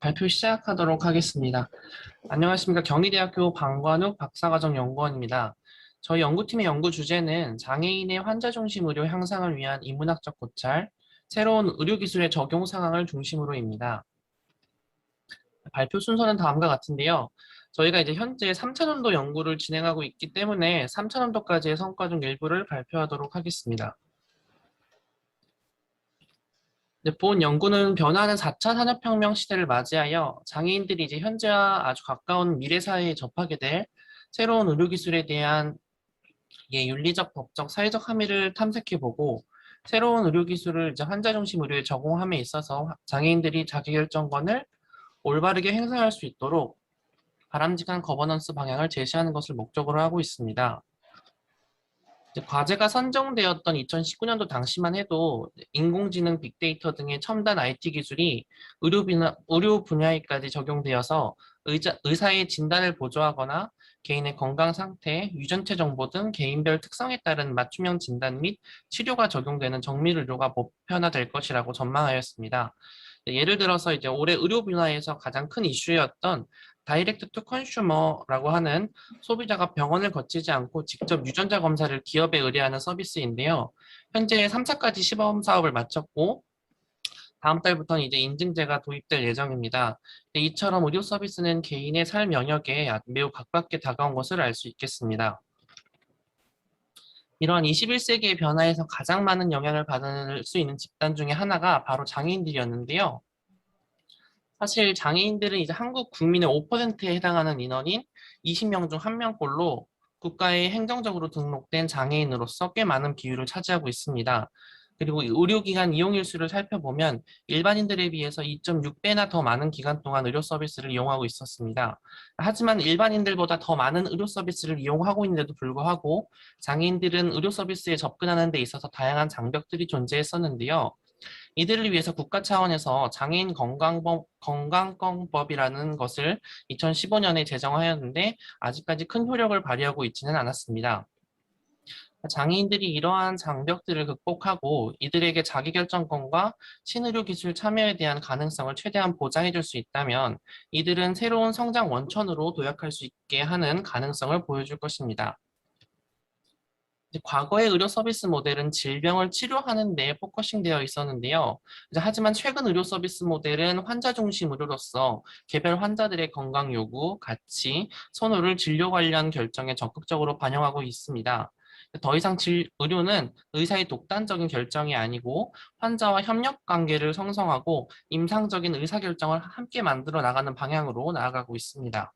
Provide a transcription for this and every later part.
발표 시작하도록 하겠습니다. 안녕하십니까. 경희대학교 방관욱 박사과정 연구원입니다. 저희 연구팀의 연구 주제는 장애인의 환자 중심 의료 향상을 위한 인문학적 고찰, 새로운 의료기술의 적용 상황을 중심으로입니다. 발표 순서는 다음과 같은데요. 저희가 이제 현재 3차원도 연구를 진행하고 있기 때문에 3차원도까지의 성과 중 일부를 발표하도록 하겠습니다. 본 연구는 변화하는 4차 산업혁명 시대를 맞이하여 장애인들이 이제 현재와 아주 가까운 미래 사회에 접하게 될 새로운 의료기술에 대한 윤리적, 법적, 사회적 함의를 탐색해보고 새로운 의료기술을 이제 환자 중심 의료에 적용함에 있어서 장애인들이 자기결정권을 올바르게 행사할 수 있도록 바람직한 거버넌스 방향을 제시하는 것을 목적으로 하고 있습니다. 과제가 선정되었던 2019년도 당시만 해도 인공지능, 빅데이터 등의 첨단 IT 기술이 의료 분야에까지 적용되어서 의사의 진단을 보조하거나 개인의 건강 상태, 유전체 정보 등 개인별 특성에 따른 맞춤형 진단 및 치료가 적용되는 정밀 의료가 보편화될 것이라고 전망하였습니다. 예를 들어서 이제 올해 의료 분야에서 가장 큰 이슈였던 다이렉트 투 컨슈머라고 하는 소비자가 병원을 거치지 않고 직접 유전자 검사를 기업에 의뢰하는 서비스인데요. 현재 3차까지 시범 사업을 마쳤고 다음 달부터는 이제 인증제가 도입될 예정입니다. 이처럼 의료 서비스는 개인의 삶 영역에 매우 가깝게 다가온 것을 알 수 있겠습니다. 이러한 21세기의 변화에서 가장 많은 영향을 받을 수 있는 집단 중에 하나가 바로 장애인들이었는데요. 사실 장애인들은 이제 한국 국민의 5%에 해당하는 인원인 20명 중 1명꼴로 국가에 행정적으로 등록된 장애인으로서 꽤 많은 비율을 차지하고 있습니다. 그리고 의료기관 이용일 수를 살펴보면 일반인들에 비해서 2.6배나 더 많은 기간 동안 의료 서비스를 이용하고 있었습니다. 하지만 일반인들보다 더 많은 의료 서비스를 이용하고 있는데도 불구하고 장애인들은 의료 서비스에 접근하는 데 있어서 다양한 장벽들이 존재했었는데요. 이들을 위해서 국가 차원에서 장애인 건강권법이라는 것을 2015년에 제정하였는데 아직까지 큰 효력을 발휘하고 있지는 않았습니다. 장애인들이 이러한 장벽들을 극복하고 이들에게 자기결정권과 신의료 기술 참여에 대한 가능성을 최대한 보장해 줄 수 있다면 이들은 새로운 성장 원천으로 도약할 수 있게 하는 가능성을 보여줄 것입니다. 과거의 의료 서비스 모델은 질병을 치료하는 데 포커싱 되어 있었는데요. 하지만 최근 의료 서비스 모델은 환자 중심 의료로서 개별 환자들의 건강 요구, 가치, 선호를 진료 관련 결정에 적극적으로 반영하고 있습니다. 더 이상 의료는 의사의 독단적인 결정이 아니고 환자와 협력 관계를 성성하고 임상적인 의사결정을 함께 만들어 나가는 방향으로 나아가고 있습니다.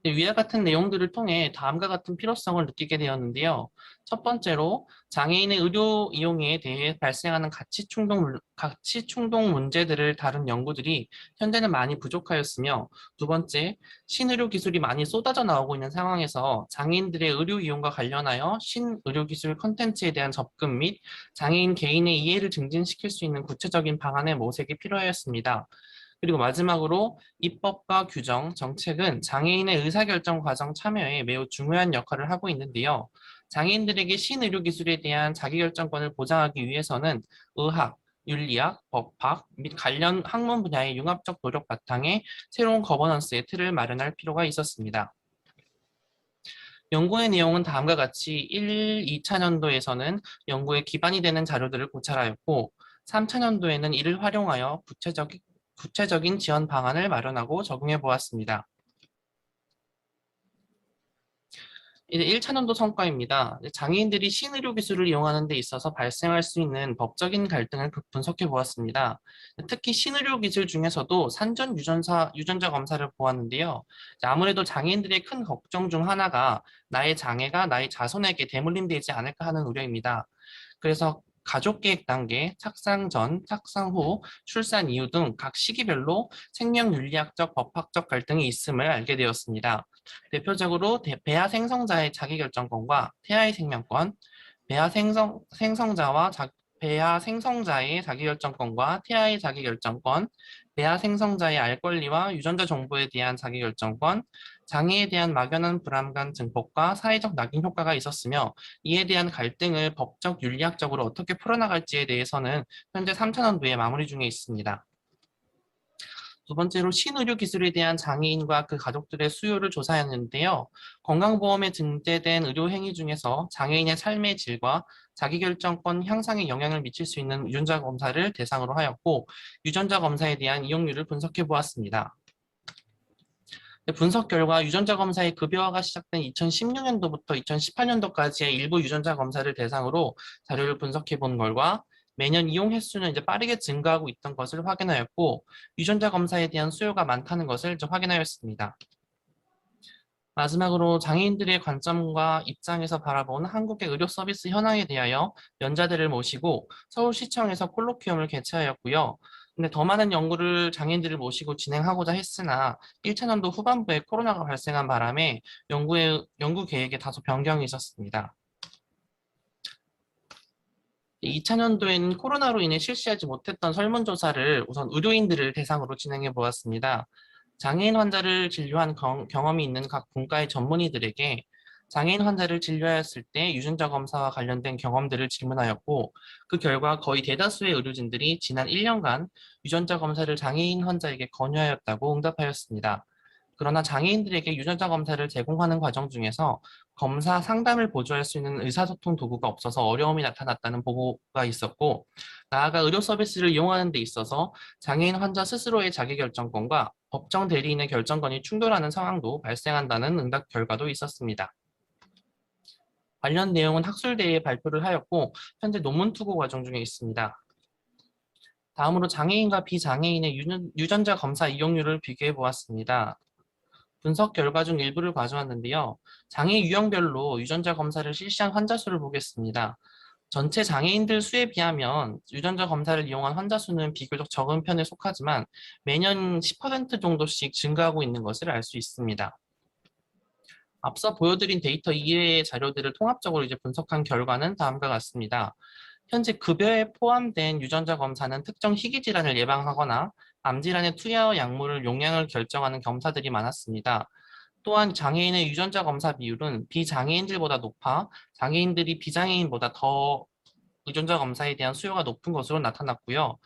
위와 같은 내용들을 통해 다음과 같은 필요성을 느끼게 되었는데요. 첫 번째로 장애인의 의료 이용에 대해 발생하는 가치 충동 문제들을 다룬 연구들이 현재는 많이 부족하였으며, 두 번째, 신의료 기술이 많이 쏟아져 나오고 있는 상황에서 장애인들의 의료 이용과 관련하여 신의료 기술 콘텐츠에 대한 접근 및 장애인 개인의 이해를 증진시킬 수 있는 구체적인 방안의 모색이 필요하였습니다. 그리고 마지막으로 입법과 규정, 정책은 장애인의 의사결정 과정 참여에 매우 중요한 역할을 하고 있는데요. 장애인들에게 신의료 기술에 대한 자기결정권을 보장하기 위해서는 의학, 윤리학, 법학 및 관련 학문 분야의 융합적 노력 바탕에 새로운 거버넌스의 틀을 마련할 필요가 있었습니다. 연구의 내용은 다음과 같이 1, 2차년도에서는 연구에 기반이 되는 자료들을 고찰하였고 3차년도에는 이를 활용하여 구체적인 지원 방안을 마련하고 적용해 보았습니다. 이제 1차년도 성과입니다. 장애인들이 신의료 기술을 이용하는 데 있어서 발생할 수 있는 법적인 갈등을 분석해 보았습니다. 특히 신의료 기술 중에서도 산전 유전자 검사를 보았는데요. 아무래도 장애인들의 큰 걱정 중 하나가 나의 장애가 나의 자손에게 대물림되지 않을까 하는 우려입니다. 그래서 가족 계획 단계, 착상 전, 착상 후, 출산 이후 등 각 시기별로 생명 윤리학적, 법학적 갈등이 있음을 알게 되었습니다. 대표적으로 배아 생성자의 자기결정권과 태아의 생명권, 배아 생성자의 자기결정권과 태아의 자기결정권, 배아 생성자의 알 권리와 유전자 정보에 대한 자기결정권, 장애에 대한 막연한 불안감 증폭과 사회적 낙인 효과가 있었으며 이에 대한 갈등을 법적 윤리학적으로 어떻게 풀어나갈지에 대해서는 현재 3차원도에 마무리 중에 있습니다. 두 번째로 신의료 기술에 대한 장애인과 그 가족들의 수요를 조사했는데요. 건강보험에 등재된 의료 행위 중에서 장애인의 삶의 질과 자기결정권 향상에 영향을 미칠 수 있는 유전자 검사를 대상으로 하였고, 유전자 검사에 대한 이용률을 분석해 보았습니다. 분석 결과 유전자 검사의 급여화가 시작된 2016년도부터 2018년도까지의 일부 유전자 검사를 대상으로 자료를 분석해 본 결과 매년 이용 횟수는 이제 빠르게 증가하고 있던 것을 확인하였고, 유전자 검사에 대한 수요가 많다는 것을 이제 확인하였습니다. 마지막으로 장애인들의 관점과 입장에서 바라본 한국의 의료 서비스 현황에 대하여 연자들을 모시고 서울시청에서 콜로퀴움을 개최하였고요. 근데 더 많은 연구를 장애인들을 모시고 진행하고자 했으나 1차년도 후반부에 코로나가 발생한 바람에 연구 계획에 다소 변경이 있었습니다. 2차년도에는 코로나로 인해 실시하지 못했던 설문조사를 우선 의료인들을 대상으로 진행해 보았습니다. 장애인 환자를 진료한 경험이 있는 각 분과의 전문의들에게 장애인 환자를 진료하였을 때 유전자 검사와 관련된 경험들을 질문하였고, 그 결과 거의 대다수의 의료진들이 지난 1년간 유전자 검사를 장애인 환자에게 권유하였다고 응답하였습니다. 그러나 장애인들에게 유전자 검사를 제공하는 과정 중에서 검사 상담을 보조할 수 있는 의사소통 도구가 없어서 어려움이 나타났다는 보고가 있었고, 나아가 의료 서비스를 이용하는 데 있어서 장애인 환자 스스로의 자기결정권과 법정 대리인의 결정권이 충돌하는 상황도 발생한다는 응답 결과도 있었습니다. 관련 내용은 학술대에 발표를 하였고 현재 논문 투고 과정 중에 있습니다. 다음으로 장애인과 비장애인의 유전자 검사 이용률을 비교해 보았습니다. 분석 결과 중 일부를 가져왔는데요. 장애 유형별로 유전자 검사를 실시한 환자 수를 보겠습니다. 전체 장애인들 수에 비하면 유전자 검사를 이용한 환자 수는 비교적 적은 편에 속하지만 매년 10% 정도씩 증가하고 있는 것을 알 수 있습니다. 앞서 보여드린 데이터 이외의 자료들을 통합적으로 이제 분석한 결과는 다음과 같습니다. 현재 급여에 포함된 유전자 검사는 특정 희귀 질환을 예방하거나 암 질환의 투여 약물을 용량을 결정하는 검사들이 많았습니다. 또한 장애인의 유전자 검사 비율은 비장애인들보다 높아 장애인들이 비장애인보다 더 유전자 검사에 대한 수요가 높은 것으로 나타났고요.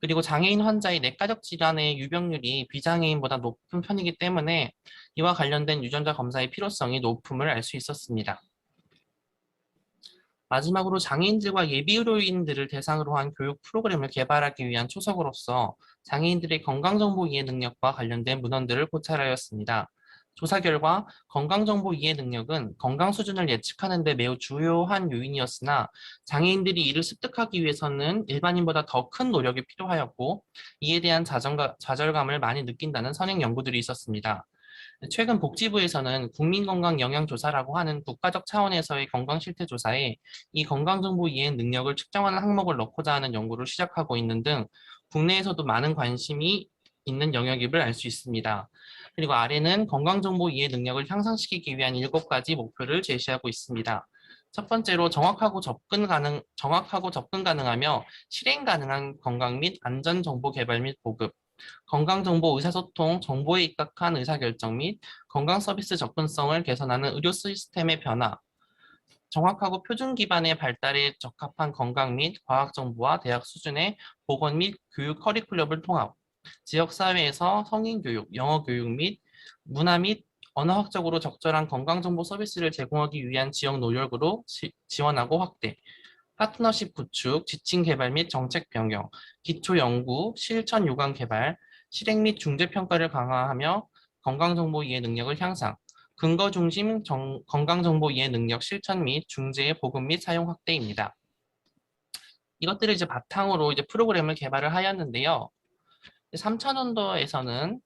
그리고 장애인 환자의 내과적 질환의 유병률이 비장애인보다 높은 편이기 때문에 이와 관련된 유전자 검사의 필요성이 높음을 알 수 있었습니다. 마지막으로 장애인들과 예비의료인들을 대상으로 한 교육 프로그램을 개발하기 위한 초석으로서 장애인들의 건강정보 이해 능력과 관련된 문헌들을 고찰하였습니다. 조사 결과 건강정보 이해 능력은 건강 수준을 예측하는 데 매우 주요한 요인이었으나 장애인들이 이를 습득하기 위해서는 일반인보다 더 큰 노력이 필요하였고, 이에 대한 좌절감을 많이 느낀다는 선행 연구들이 있었습니다. 최근 복지부에서는 국민건강영양조사라고 하는 국가적 차원에서의 건강실태조사에 이 건강정보 이해 능력을 측정하는 항목을 넣고자 하는 연구를 시작하고 있는 등 국내에서도 많은 관심이 있는 영역임을 알 수 있습니다. 그리고 아래는 건강정보 이해 능력을 향상시키기 위한 7가지 목표를 제시하고 있습니다. 첫 번째로 정확하고 접근 가능하며 실행 가능한 건강 및 안전 정보 개발 및 보급, 건강정보 의사소통, 정보에 입각한 의사결정 및 건강 서비스 접근성을 개선하는 의료 시스템의 변화, 정확하고 표준 기반의 발달에 적합한 건강 및 과학 정보와 대학 수준의 보건 및 교육 커리큘럼을 통합, 지역사회에서 성인교육, 영어교육 및 문화 및 언어학적으로 적절한 건강정보 서비스를 제공하기 위한 지역 노력으로 지원하고 확대, 파트너십 구축, 지침 개발 및 정책 변경, 기초 연구, 실천 요강 개발, 실행 및 중재 평가를 강화하며 건강정보 이해 능력을 향상, 근거 중심 건강정보 이해 능력 실천 및 중재의 보급 및 사용 확대입니다. 이것들을 이제 바탕으로 이제 프로그램을 개발을 하였는데요. 3차년도에서는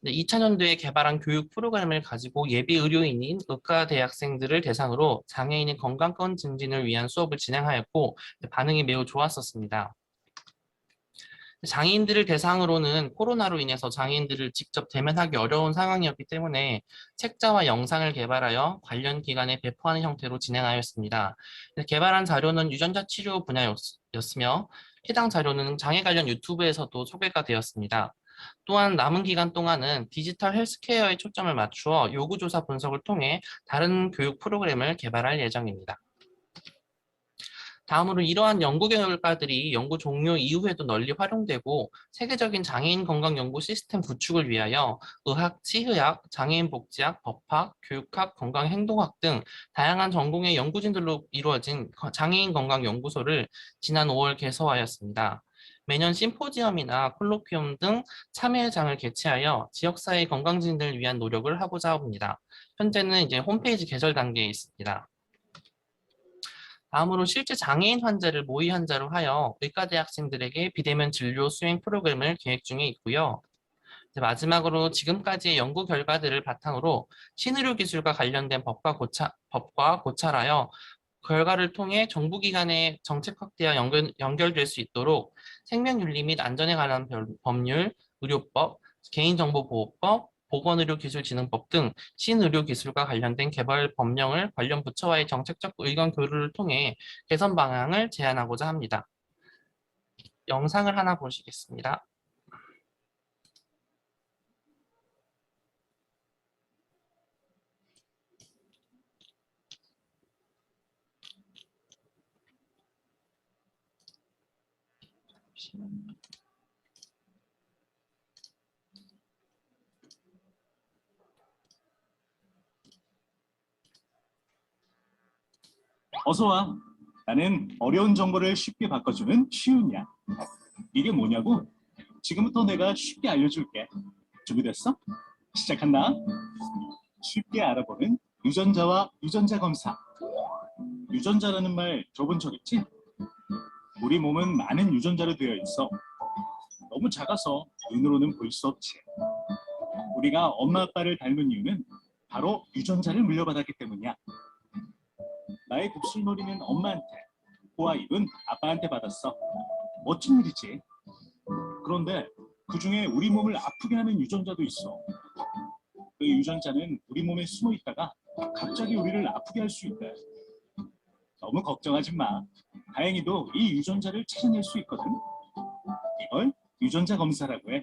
2차년도에 개발한 교육 프로그램을 가지고 예비 의료인인 의과 대학생들을 대상으로 장애인의 건강권 증진을 위한 수업을 진행하였고 반응이 매우 좋았었습니다. 장애인들을 대상으로는 코로나로 인해서 장애인들을 직접 대면하기 어려운 상황이었기 때문에 책자와 영상을 개발하여 관련 기관에 배포하는 형태로 진행하였습니다. 개발한 자료는 유전자 치료 분야였으며 해당 자료는 장애 관련 유튜브에서도 소개가 되었습니다. 또한 남은 기간 동안은 디지털 헬스케어에 초점을 맞추어 요구조사 분석을 통해 다른 교육 프로그램을 개발할 예정입니다. 다음으로 이러한 연구 결과들이 연구 종료 이후에도 널리 활용되고 세계적인 장애인 건강 연구 시스템 구축을 위하여 의학, 치의학, 장애인 복지학, 법학, 교육학, 건강행동학 등 다양한 전공의 연구진들로 이루어진 장애인 건강 연구소를 지난 5월 개소하였습니다. 매년 심포지엄이나 콜로퀴움 등 참여회장을 개최하여 지역사회 건강진들을 위한 노력을 하고자 합니다. 현재는 이제 홈페이지 개설 단계에 있습니다. 다음으로 실제 장애인 환자를 모의 환자로 하여 의과대 학생들에게 비대면 진료 수행 프로그램을 계획 중에 있고요. 마지막으로 지금까지의 연구 결과들을 바탕으로 신의료 기술과 관련된 법과 고찰하여 결과를 통해 정부기관의 정책 확대와 연결될 수 있도록 생명윤리 및 안전에 관한 법률, 의료법, 개인정보보호법, 보건의료기술진흥법 등 신의료기술과 관련된 개발 법령을 관련 부처와의 정책적 의견 교류를 통해 개선 방향을 제안하고자 합니다. 영상을 하나 보시겠습니다. 어서 와. 나는 어려운 정보를 쉽게 바꿔주는 쉬운이야. 이게 뭐냐고? 지금부터 내가 쉽게 알려줄게. 준비됐어? 시작한다. 쉽게 알아보는 유전자와 유전자 검사. 유전자라는 말 들어본 적 있지? 우리 몸은 많은 유전자로 되어 있어. 너무 작아서 눈으로는 볼 수 없지. 우리가 엄마 아빠를 닮은 이유는 바로 유전자를 물려받았기 때문이야. 나의 곱슬머리는 엄마한테, 코와 입은 아빠한테 받았어. 멋진 일이지. 그런데 그 중에 우리 몸을 아프게 하는 유전자도 있어. 그 유전자는 우리 몸에 숨어 있다가 갑자기 우리를 아프게 할 수 있대. 너무 걱정하지 마. 다행히도 이 유전자를 찾아낼 수 있거든. 이걸 유전자 검사라고 해.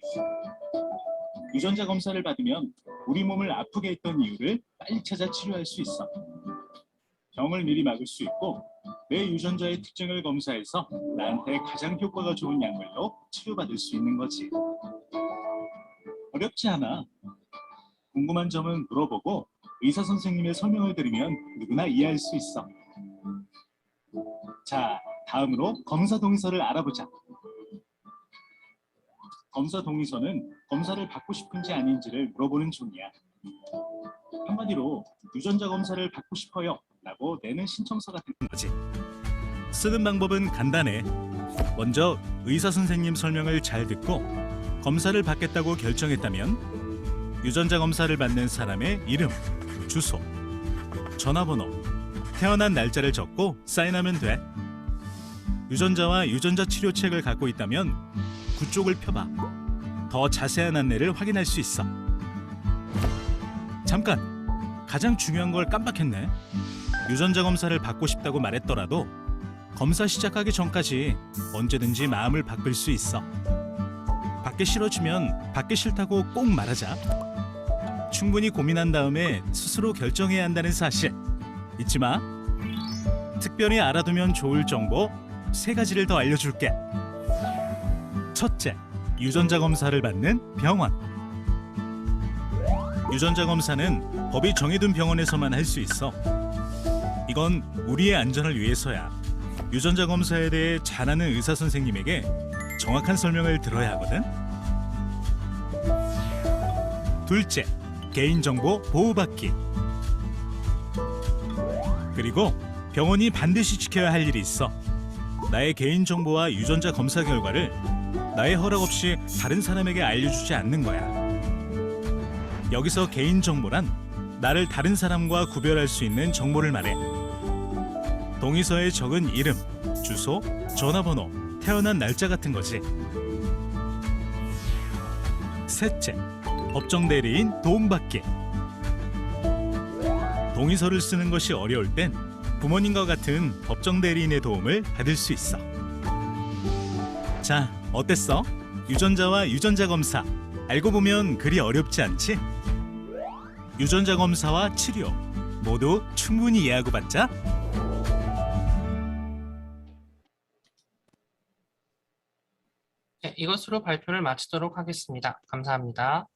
유전자 검사를 받으면 우리 몸을 아프게 했던 이유를 빨리 찾아 치료할 수 있어. 병을 미리 막을 수 있고 내 유전자의 특징을 검사해서 나한테 가장 효과가 좋은 약물로 치료받을 수 있는 거지. 어렵지 않아. 궁금한 점은 물어보고 의사 선생님의 설명을 들으면 누구나 이해할 수 있어. 자, 다음으로 검사 동의서를 알아보자. 검사 동의서는 검사를 받고 싶은지 아닌지를 물어보는 종이야. 한마디로 유전자 검사를 받고 싶어요 라고 내는 신청서 같은 거지. 쓰는 방법은 간단해. 먼저 의사 선생님 설명을 잘 듣고 검사를 받겠다고 결정했다면 유전자 검사를 받는 사람의 이름, 주소, 전화번호, 태어난 날짜를 적고 사인하면 돼. 유전자와 유전자 치료책을 갖고 있다면 그쪽을 펴봐. 더 자세한 안내를 확인할 수 있어. 잠깐! 가장 중요한 걸 깜빡했네. 유전자 검사를 받고 싶다고 말했더라도 검사 시작하기 전까지 언제든지 마음을 바꿀 수 있어. 받기 싫어지면 받기 싫다고 꼭 말하자. 충분히 고민한 다음에 스스로 결정해야 한다는 사실 잊지 마. 특별히 알아두면 좋을 정보 3가지를 더 알려줄게. 첫째, 유전자 검사를 받는 병원. 유전자 검사는 법이 정해둔 병원에서만 할 수 있어. 이건 우리의 안전을 위해서야. 유전자 검사에 대해 잘 아는 의사 선생님에게 정확한 설명을 들어야 하거든. 둘째, 개인정보 보호받기. 그리고 병원이 반드시 지켜야 할 일이 있어. 나의 개인정보와 유전자 검사 결과를 나의 허락 없이 다른 사람에게 알려주지 않는 거야. 여기서 개인정보란 나를 다른 사람과 구별할 수 있는 정보를 말해. 동의서에 적은 이름, 주소, 전화번호, 태어난 날짜 같은 거지. 셋째, 법정 대리인 도움받기. 동의서를 쓰는 것이 어려울 땐 부모님과 같은 법정 대리인의 도움을 받을 수 있어. 자, 어땠어? 유전자와 유전자 검사. 알고 보면 그리 어렵지 않지? 유전자 검사와 치료 모두 충분히 이해하고 받자. 이것으로 발표를 마치도록 하겠습니다. 감사합니다.